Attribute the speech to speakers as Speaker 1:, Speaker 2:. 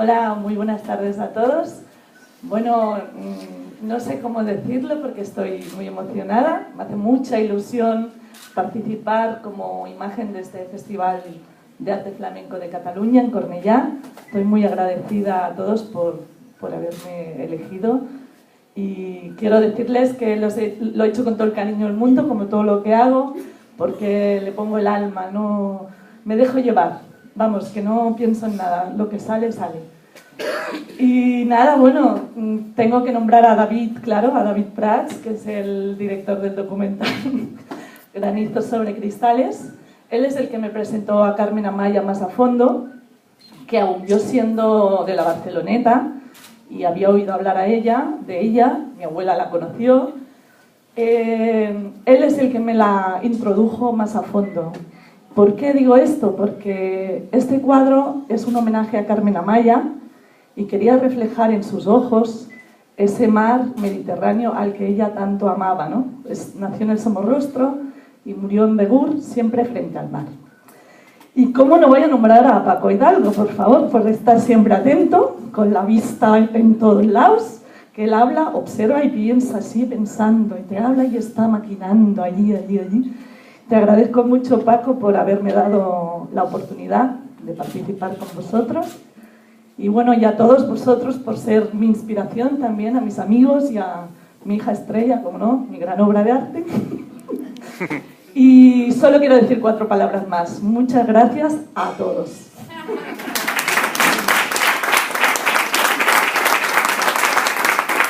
Speaker 1: Hola, muy buenas tardes a todos. Bueno, no sé cómo decirlo porque estoy muy emocionada. Me hace mucha ilusión participar como imagen de este Festival de Arte Flamenco de Cataluña en Cornellá. Estoy muy agradecida a todos por haberme elegido y quiero decirles que lo he hecho con todo el cariño del mundo, como todo lo que hago, porque le pongo el alma, no me dejo llevar. Vamos, que no pienso en nada, lo que sale, sale. Y nada, bueno, tengo que nombrar a David, claro, a David Prats, que es el director del documental Granizos sobre Cristales. Él es el que me presentó a Carmen Amaya más a fondo, que aún yo siendo de la Barceloneta, y había oído hablar de ella, mi abuela la conoció, él es el que me la introdujo más a fondo. ¿Por qué digo esto? Porque este cuadro es un homenaje a Carmen Amaya y quería reflejar en sus ojos ese mar Mediterráneo al que ella tanto amaba, ¿no? Nació en el Somorrostro y murió en Begur, siempre frente al mar. Y cómo no voy a nombrar a Paco Hidalgo, por favor, por estar siempre atento, con la vista en todos lados, que él habla, observa y piensa, sigue pensando, y te habla y está maquinando allí. Te agradezco mucho, Paco, por haberme dado la oportunidad de participar con vosotros. Y bueno, y a todos vosotros por ser mi inspiración también, a mis amigos y a mi hija Estrella, como no, mi gran obra de arte. Y solo quiero decir 4 palabras más. Muchas gracias a todos.